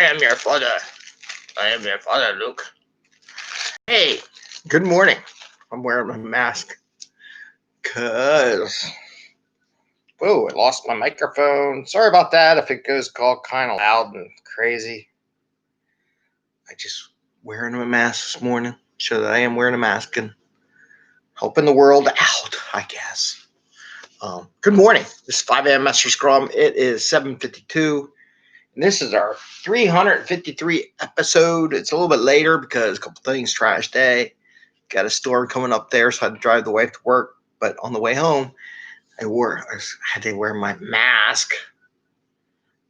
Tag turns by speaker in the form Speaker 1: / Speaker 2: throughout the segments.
Speaker 1: I am your father. I am your father, Luke. Hey, good morning. I'm wearing my mask because, whoa, I lost my microphone. Sorry about that if it goes all kind of loud and crazy. I just wearing my mask this morning, so that I am wearing a mask and helping the world out, I guess. Good morning. This is 5amMesterScrum. It is 7:52. And this is our 353 episode. It's a little bit later because a couple things, trash day. Got a storm coming up there, so I had to drive the wife to work. But on the way home, I had to wear my mask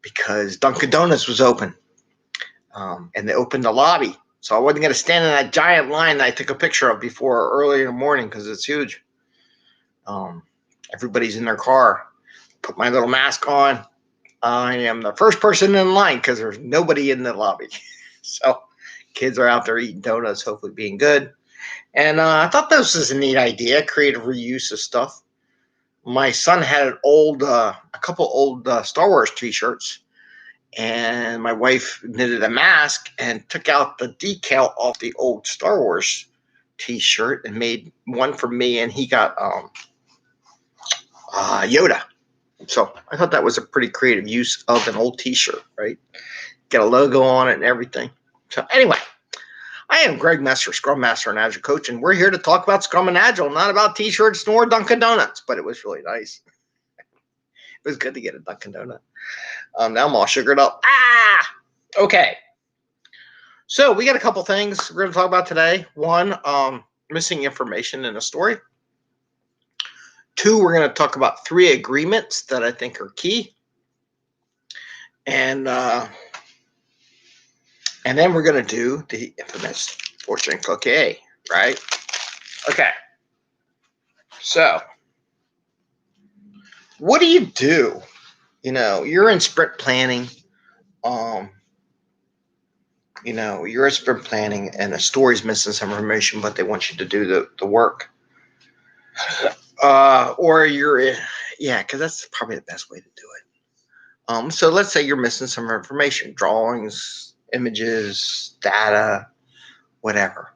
Speaker 1: because Dunkin' Donuts was open. And they opened the lobby. So I wasn't going to stand in that giant line that I took a picture of before early in the morning because it's huge. Everybody's in their car. Put my little mask on. I am the first person in line because there's nobody in the lobby. So kids are out there eating donuts, hopefully being good. And I thought this was a neat idea, creative reuse of stuff. My son had a couple old Star Wars t-shirts, and my wife knitted a mask and took out the decal off the old Star Wars t-shirt and made one for me, and he got Yoda. So I thought that was a pretty creative use of an old t-shirt, right? Get a logo on it and everything. So anyway, I am Greg Mester, Scrum Master and Agile Coach, and we're here to talk about Scrum and Agile, not about t-shirts nor Dunkin' Donuts, but it was really nice. It was good to get a Dunkin' Donut. Now I'm all sugared up. Okay. So we got a couple things we're going to talk about today. One, missing information in a story. 2, we're going to talk about 3 agreements that I think are key. And then we're going to do the infamous fortune cookie, right? Okay. So, what do you do? You know, you're in sprint planning. You're in sprint planning and a story's missing some information, but they want you to do the work. Because that's probably the best way to do it. So let's say you're missing some information, drawings, images, data, whatever.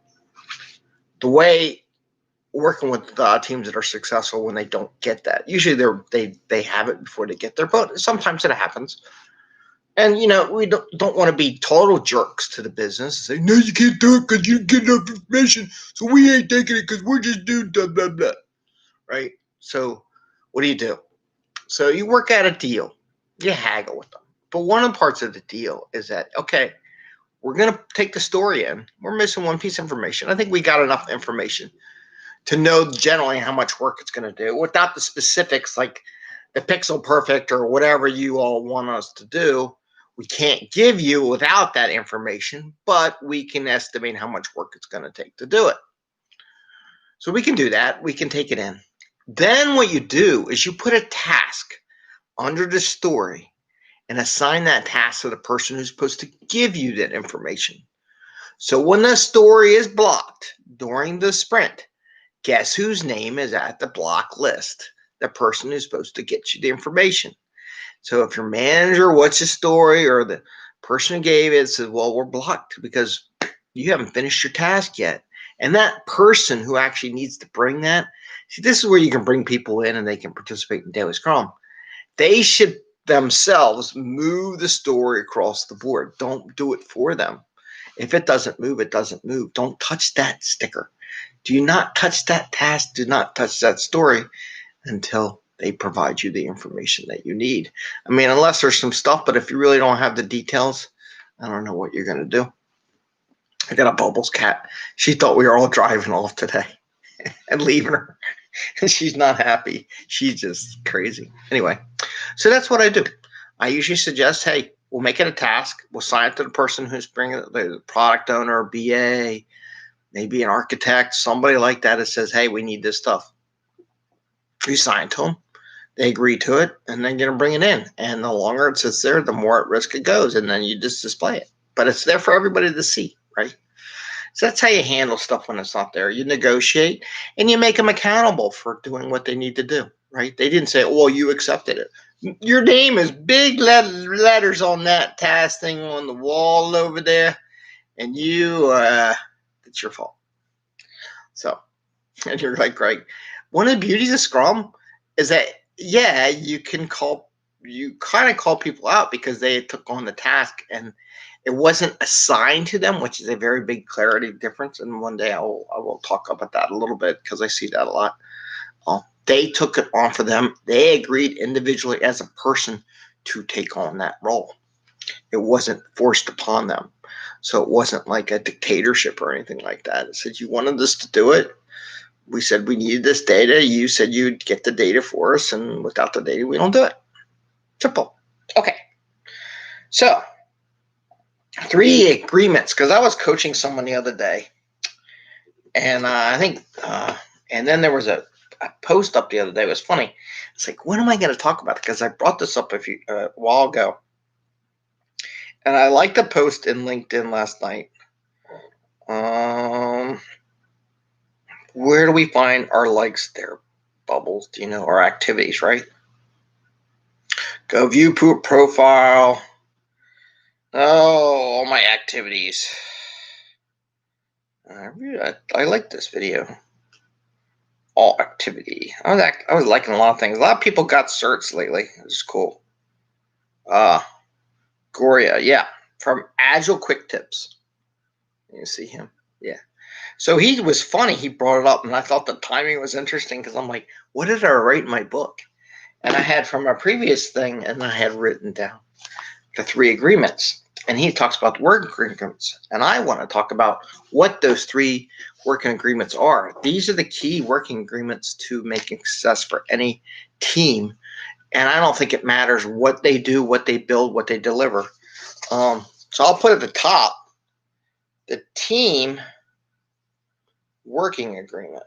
Speaker 1: The way working with teams that are successful when they don't get that, usually they have it before they get there, but sometimes it happens. And, we don't want to be total jerks to the business and say, no, you can't do it because you didn't get enough information, so we ain't taking it because we're just doing blah, blah, blah. Right? So what do? So you work out a deal. You haggle with them. But one of the parts of the deal is that, okay, we're going to take the story in. We're missing one piece of information. I think we got enough information to know generally how much work it's going to do without the specifics like the pixel perfect or whatever you all want us to do. We can't give you without that information, but we can estimate how much work it's going to take to do it. So we can do that. We can take it in. Then what you do is you put a task under the story and assign that task to the person who's supposed to give you that information. So when the story is blocked during the sprint, guess whose name is at the block list? The person who's supposed to get you the information. So if your manager, what's the story, or the person who gave it says, well, we're blocked because you haven't finished your task yet. And that person who actually needs to bring that, see, this is where you can bring people in and they can participate in Daily Scrum. They should themselves move the story across the board. Don't do it for them. If it doesn't move, it doesn't move. Don't touch that sticker. Do not touch that task. Do not touch that story until they provide you the information that you need. I mean, unless there's some stuff, but if you really don't have the details, I don't know what you're going to do. I got a Bubbles cat. She thought we were all driving off today and leaving her. And she's not happy. She's just crazy. Anyway, so that's what I do. I usually suggest, hey, we'll make it a task. We'll assign it to the person who's bringing it, the product owner, BA, maybe an architect, somebody like that that says, hey, we need this stuff. You assign to them. They agree to it, and then you're going to bring it in. And the longer it sits there, the more at risk it goes, and then you just display it. But it's there for everybody to see, right? So that's how you handle stuff when it's not there. You negotiate, and you make them accountable for doing what they need to do, right? They didn't say, well, you accepted it. Your name is big letters on that task thing on the wall over there, and it's your fault. So, and you're like, Greg, one of the beauties of Scrum is that, yeah, you kind of call people out because they took on the task and it wasn't assigned to them, which is a very big clarity difference. And one day I will talk about that a little bit because I see that a lot. They took it on for them. They agreed individually as a person to take on that role. It wasn't forced upon them. So it wasn't like a dictatorship or anything like that. It said, you wanted us to do it. We said we needed this data. You said you'd get the data for us. And without the data, we don't do it. Simple. Okay. So 3 agreements, because I was coaching someone the other day. And I think, and then there was a post up the other day. It was funny. It's like, when am I going to talk about it? Because I brought this up a while ago. And I liked the post in LinkedIn last night. Where do we find our likes there? Bubbles, our activities, right? Go view profile. Oh, all my activities. I like this video. All activity. I was liking a lot of things. A lot of people got certs lately. It's cool. Goria, yeah, from Agile Quick Tips. You see him? Yeah. So he was funny. He brought it up, and I thought the timing was interesting because I'm like, what did I write in my book? And I had from a previous thing, and I had written down the 3 agreements. And he talks about the working agreements. And I want to talk about what those 3 working agreements are. These are the key working agreements to making success for any team. And I don't think it matters what they do, what they build, what they deliver. So I'll put at the top the team working agreement.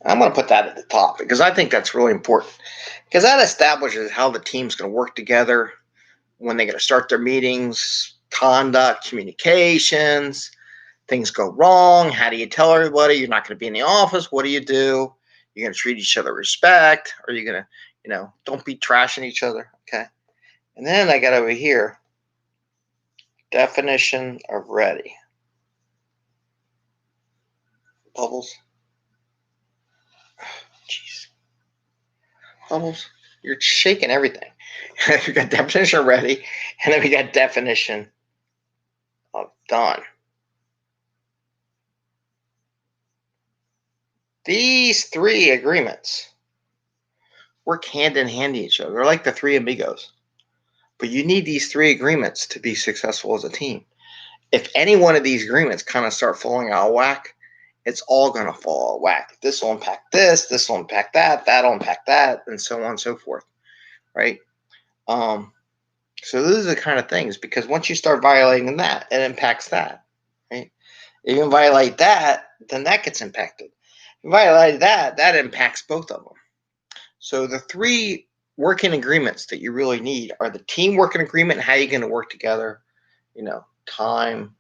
Speaker 1: I'm going to put that at the top because I think that's really important because that establishes how the team's going to work together, when they're going to start their meetings, conduct, communications, things go wrong. How do you tell everybody you're not going to be in the office? What do? You're going to treat each other with respect, or you're going to, don't be trashing each other. Okay. And then I got over here, definition of ready. Bubbles. Jeez. Bubbles, you're shaking everything. We got definition of ready, and then we got definition of done. These 3 agreements work hand in hand to each other. They're like the 3 amigos. But you need these 3 agreements to be successful as a team. If any one of these agreements kind of start falling out of whack, it's all going to fall out of whack. This will impact this will impact that will impact that, and so on and so forth, right? So those are the kind of things, because once you start violating that, it impacts that, right? If you violate that, then that gets impacted. If you violate that, that impacts both of them. So the 3 working agreements that you really need are the team working agreement, how you're going to work together, time,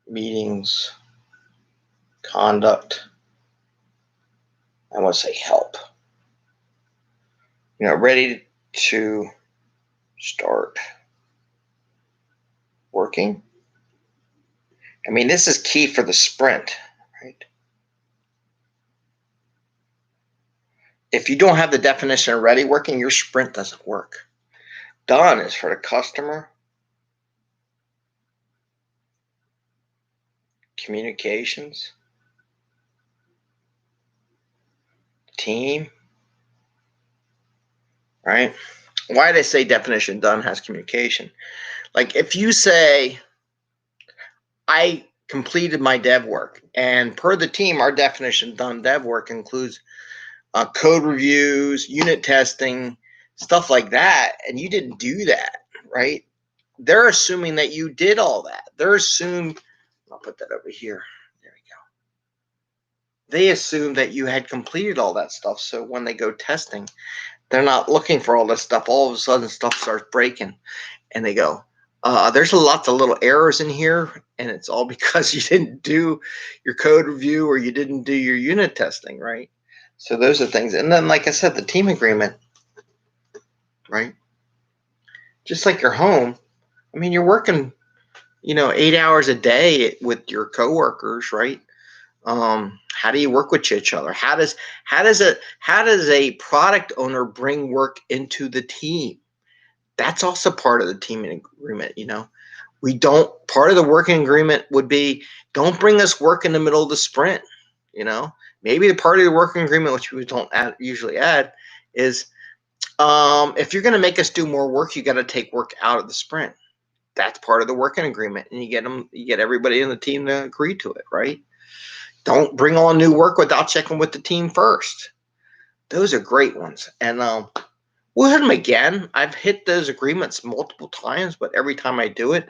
Speaker 1: meetings, conduct. I want to say help. Ready to start working. I mean, this is key for the sprint, right? If you don't have the definition of ready working, your sprint doesn't work. Done is for the customer, communications, team, right? Why do they say definition done has communication? Like if you say, I completed my dev work, and per the team, our definition done dev work includes code reviews, unit testing, stuff like that, and you didn't do that, right? They're assuming that you did all that. I'll put that over here. There we go. They assume that you had completed all that stuff, so when they go testing, they're not looking for all this stuff. All of a sudden, stuff starts breaking, and they go, There's a lot of little errors in here, and it's all because you didn't do your code review or you didn't do your unit testing, right? So those are things. And then, like I said, the team agreement, right? Just like your home. I mean, you're working, 8 hours a day with your coworkers, right? How do you work with each other? How does a product owner bring work into the team? That's also part of the team agreement. We don't. Part of the working agreement would be, don't bring us work in the middle of the sprint. Maybe the part of the working agreement, which we don't usually add, is if you're going to make us do more work, you got to take work out of the sprint. That's part of the working agreement, and you get everybody in the team to agree to it, right? Don't bring on new work without checking with the team first. Those are great ones. And we'll hit them again. I've hit those agreements multiple times, but every time I do it,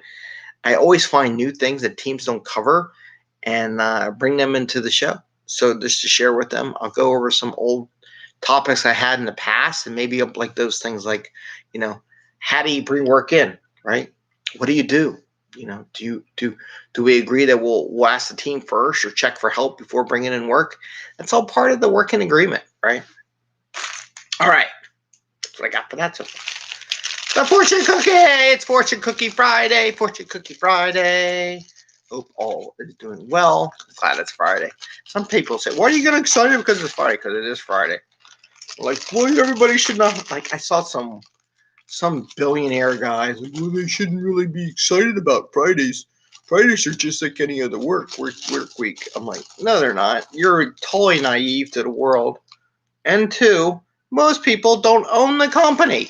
Speaker 1: I always find new things that teams don't cover and bring them into the show. So just to share with them, I'll go over some old topics I had in the past, and maybe like those things like, how do you bring work in, right? What do you do? Do we agree that we'll ask the team first or check for help before bringing in work? That's all part of the working agreement, right? All right, that's what I got for that so far. The fortune cookie. It's Fortune Cookie Friday. Fortune Cookie Friday. Hope all is doing well. Glad it's Friday. Some people say, "Why are you getting excited because it's Friday?" Because it is Friday. Like, well, everybody should not. Like, I saw some billionaire guys, like, well, they shouldn't really be excited about Fridays. Fridays are just like any other work week. I'm like, no, they're not. You're totally naive to the world. And two, most people don't own the company.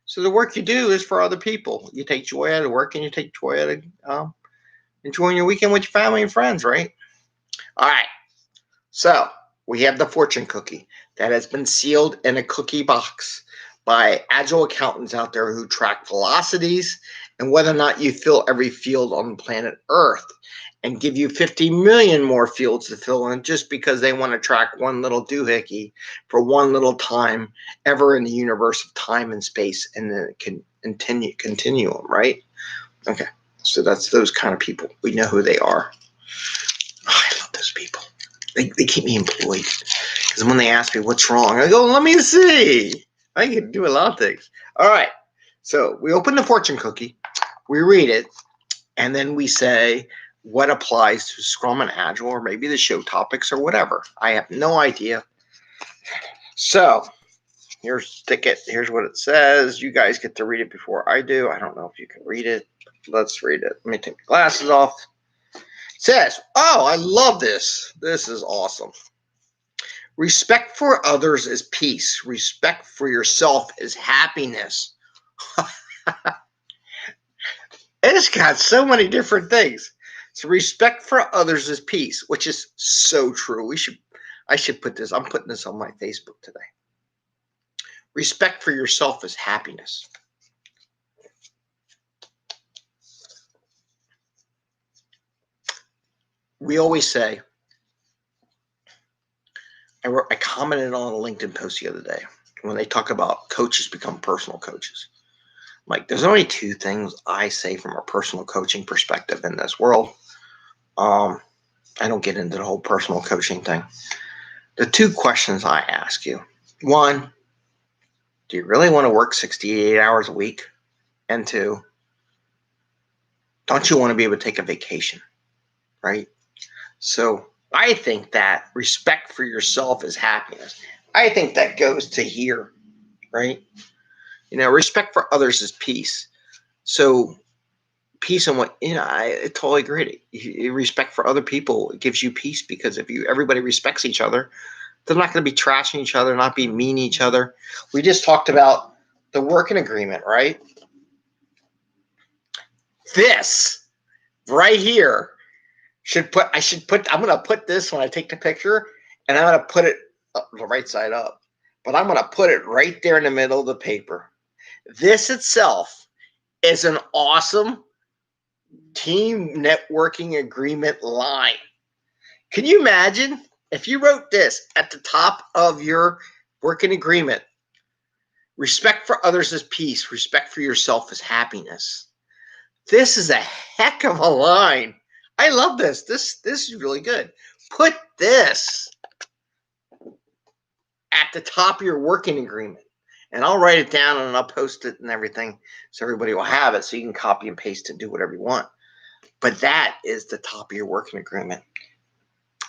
Speaker 1: So the work you do is for other people. You take joy out of work, and you take joy out of enjoying your weekend with your family and friends, right? All right. So we have the fortune cookie that has been sealed in a cookie box by Agile accountants out there who track velocities and whether or not you fill every field on planet Earth, and give you 50 million more fields to fill in just because they want to track one little doohickey for one little time ever in the universe of time and space, and then it can continuum, right? Okay, so that's those kind of people. We know who they are. Oh, I love those people. They keep me employed, because when they ask me what's wrong, I go, let me see. I can do a lot of things. All right. So we open the fortune cookie, we read it, and then we say what applies to Scrum and Agile, or maybe the show topics or whatever. I have no idea. So here's what it says. You guys get to read it before I do. I don't know if you can read it. Let's read it. Let me take my glasses off. It says, oh, I love this. This is awesome. Respect for others is peace. Respect for yourself is happiness. It's got so many different things. So respect for others is peace, which is so true. I should put this. I'm putting this on my Facebook today. Respect for yourself is happiness. We always say, I commented on a LinkedIn post the other day when they talk about coaches become personal coaches. Like, there's only two things I say from a personal coaching perspective in this world. I don't get into the whole personal coaching thing. The two questions I ask you: one, do you really want to work 68 hours a week? And two, don't you want to be able to take a vacation, right? So I think that respect for yourself is happiness. I think that goes to here, right? Respect for others is peace. So peace and what, I totally agree. Respect for other people, it gives you peace, because if everybody respects each other, they're not going to be trashing each other, not be mean to each other. We just talked about the working agreement, right? This right here I'm going to put this when I take the picture, and I'm going to put it the right side up, but I'm going to put it right there in the middle of the paper. This itself is an awesome team networking agreement line. Can you imagine if you wrote this at the top of your working agreement? Respect for others is peace. Respect for yourself is happiness. This is a heck of a line. I love this. This is really good. Put this at the top of your working agreement. And I'll write it down and I'll post it and everything so everybody will have it so you can copy and paste it and do whatever you want. But that is the top of your working agreement.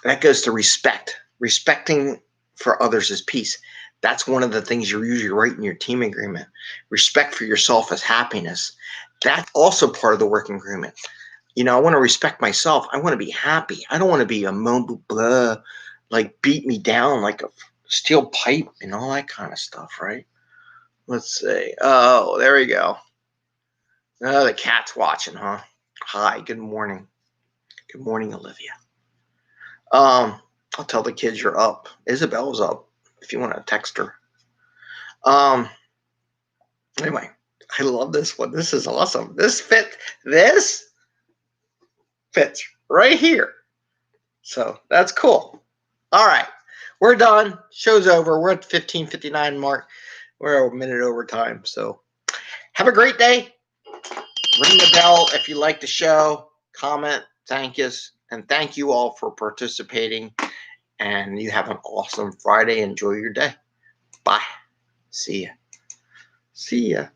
Speaker 1: That goes to respect. Respecting for others is peace. That's one of the things you usually write in your team agreement. Respect for yourself is happiness. That's also part of the working agreement. You know, I want to respect myself. I want to be happy. I don't want to be a blah, like beat me down like a steel pipe and all that kind of stuff, right? Let's see. Oh, there we go. Oh, the cat's watching, huh? Hi, good morning. Good morning, Olivia. I'll tell the kids you're up. Isabel's up if you want to text her. Anyway, I love this one. This is awesome. This fits right here. So that's cool. All right. We're done. Show's over. We're at 15:59 mark. We're a minute over time. So have a great day. Ring the bell if you like the show. Comment. Thank yous. And thank you all for participating. And you have an awesome Friday. Enjoy your day. Bye. See ya. See ya.